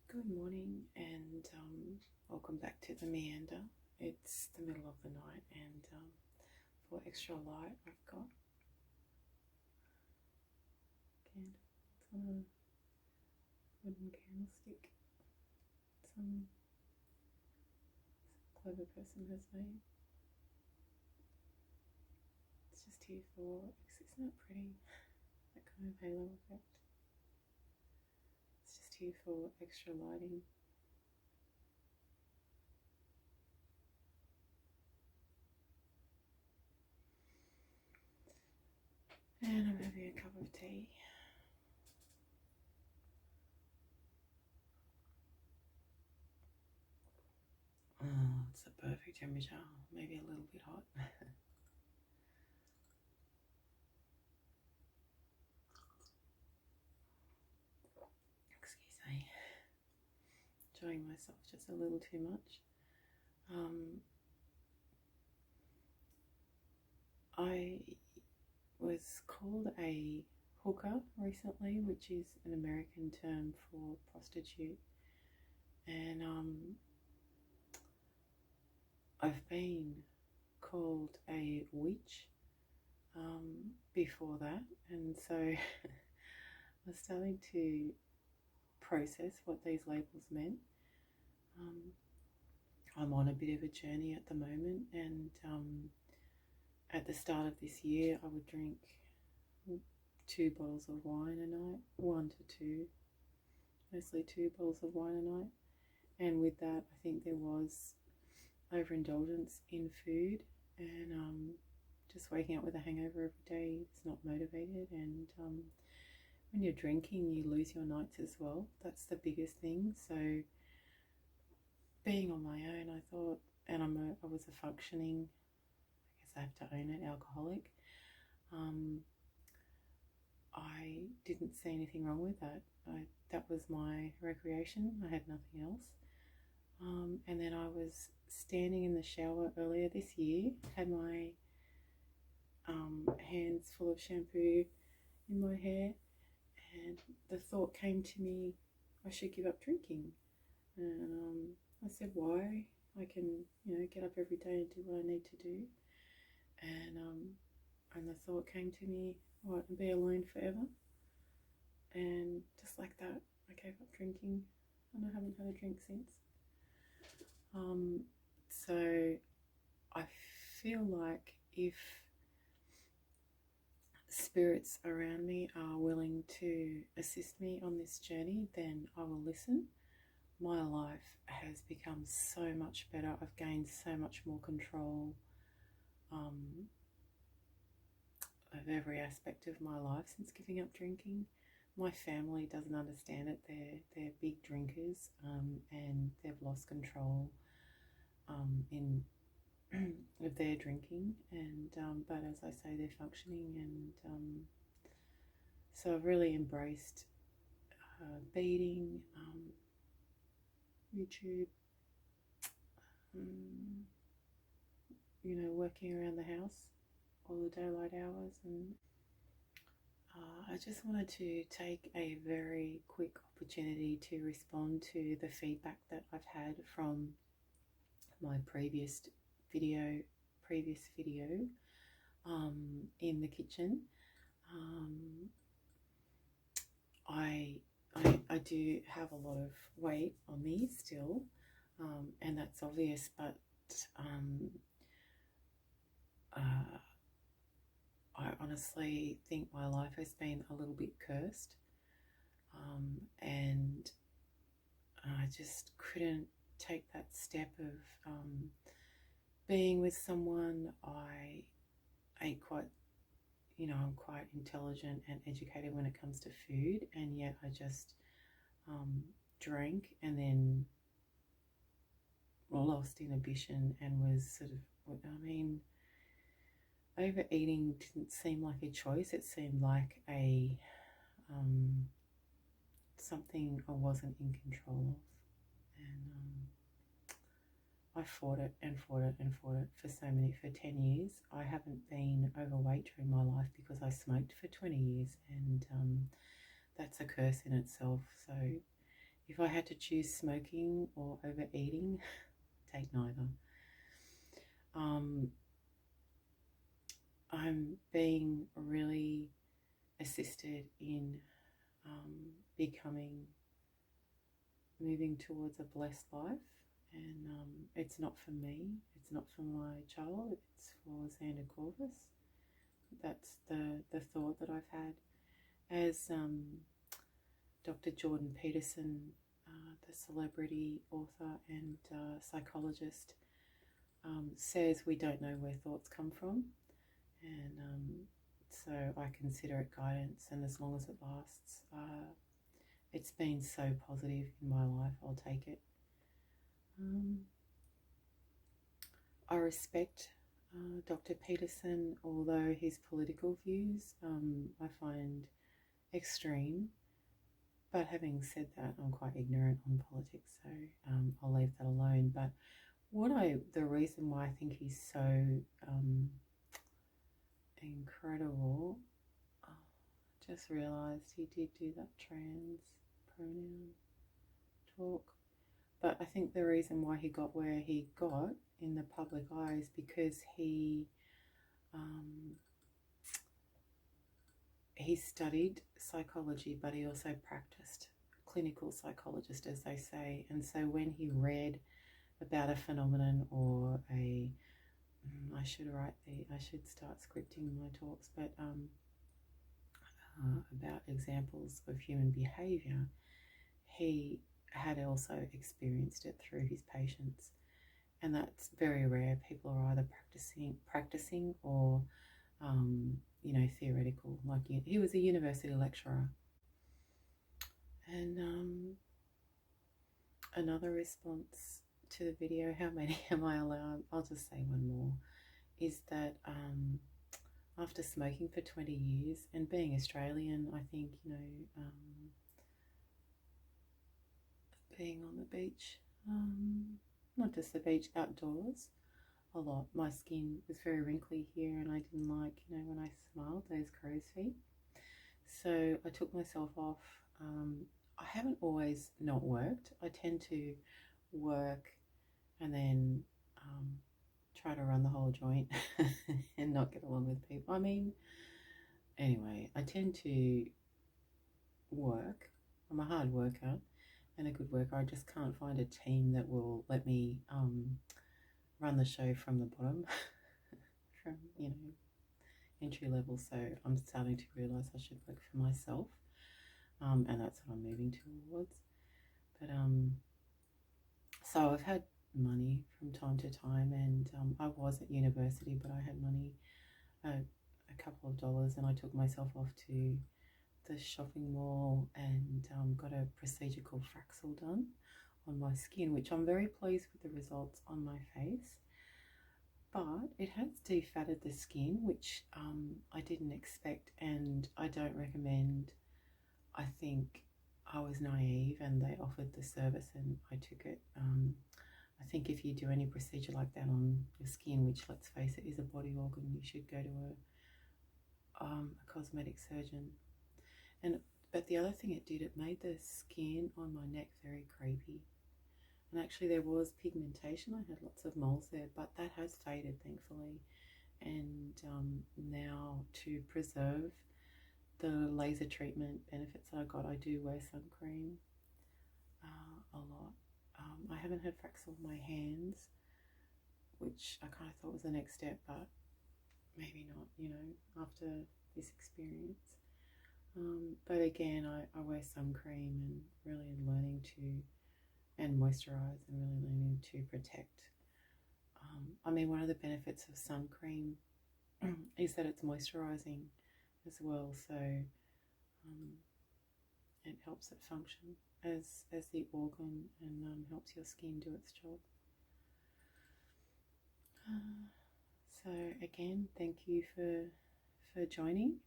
Good morning and welcome back to the meander. It's the middle of the night and for extra light I've got candle. It's on a wooden candlestick. Some clever person has made. It's just here for, isn't that pretty? That kind of halo effect. It's just here for extra lighting. And I'm having a cup of tea. Oh, it's the perfect temperature, maybe a little bit hot. Excuse me. Enjoying myself just a little too much. I was called a hooker recently, which is an American term for prostitute, and I've been called a witch before that, and so I was starting to process what these labels meant. I'm on a bit of a journey at the moment, and at the start of this year I would drink 2 bottles of wine a night, 1 to 2, mostly 2 bottles of wine a night, and with that I think there was overindulgence in food, and just waking up with a hangover every day is not motivated, and when you're drinking you lose your nights as well. That's the biggest thing. So being on my own, I thought, and I was a functioning, I guess I have to own it, alcoholic. I didn't see anything wrong with that. That was my recreation. I had nothing else. And then I was standing in the shower earlier this year, had my hands full of shampoo in my hair, and the thought came to me, I should give up drinking. And I said, why? I can, get up every day and do what I need to do. And the thought came to me, what, and be alone forever? And just like that, I gave up drinking, and I haven't had a drink since. So I feel like if spirits around me are willing to assist me on this journey, then I will listen. My life has become so much better. I've gained so much more control of every aspect of my life since giving up drinking. My family doesn't understand it. They're big drinkers, and they've lost control in of their drinking, and but as I say, they're functioning, and so I've really embraced beading, YouTube, working around the house all the daylight hours, and I just wanted to take a very quick opportunity to respond to the feedback that I've had from my previous video in the kitchen. I do have a lot of weight on me still, and that's obvious, but I honestly think my life has been a little bit cursed, and I just couldn't take that step of being with someone. I ate quite, I'm quite intelligent and educated when it comes to food, and yet I just drank and then lost inhibition and was sort of, overeating didn't seem like a choice. It seemed like a something I wasn't in control of, and I fought it and fought it and fought it for 10 years. I haven't been overweight during my life because I smoked for 20 years, and that's a curse in itself. So if if I had to choose smoking or overeating, take neither. I'm being really assisted in moving towards a blessed life, and it's not for me, it's not for my child, it's for Xander Corvus. That's the thought that I've had. As Dr. Jordan Peterson, the celebrity author and psychologist, says, we don't know where thoughts come from, and so I consider it guidance, and as long as it lasts, it's been so positive in my life, I'll take it. I respect Dr. Peterson, although his political views I find extreme. But having said that, I'm quite ignorant on politics, so I'll leave that alone. But the reason why I think he's so incredible, just realised he did do that trans pronoun talk. But I think the reason why he got where he got in the public eye is because he studied psychology, but he also practiced, clinical psychologist, as they say. And so when he read about a phenomenon or I should start scripting my talks, but about examples of human behaviour, he had also experienced it through his patients, and that's very rare. People are either practicing or theoretical. Like he was a university lecturer. And another response to the video, how many am I allowed? I'll just say one more, is that after smoking for 20 years and being Australian, I think, being on the beach, not just the beach, outdoors a lot. My skin was very wrinkly here, and I didn't like, when I smiled, those crow's feet. So I took myself off. I haven't always not worked. I tend to work and then try to run the whole joint and not get along with people. Anyway, I tend to work. I'm a hard worker and a good worker. I just can't find a team that will let me run the show from the bottom, from entry level. So I'm starting to realise I should work for myself, and that's what I'm moving towards. But so I've had money from time to time, and I was at university, but I had money, a couple of dollars, and I took myself off to the shopping mall and got a procedure called Fraxel done on my skin, which I'm very pleased with the results on my face. But it has defatted the skin, which I didn't expect, and I don't recommend. I think I was naive and they offered the service and I took it. I think if you do any procedure like that on your skin, which, let's face it, is a body organ, you should go to a cosmetic surgeon. But the other thing it did, it made the skin on my neck very crepey. And actually there was pigmentation. I had lots of moles there, but that has faded, thankfully. And now, to preserve the laser treatment benefits that I got, I do wear sun cream a lot. I haven't had Fraxel on my hands, which I kind of thought was the next step, but maybe not, after this experience. But again, I wear sun cream and really learning to, and moisturize, and really learning to protect. One of the benefits of sun cream is that it's moisturizing as well, so it helps it function as the organ, and helps your skin do its job. So again, thank you for joining.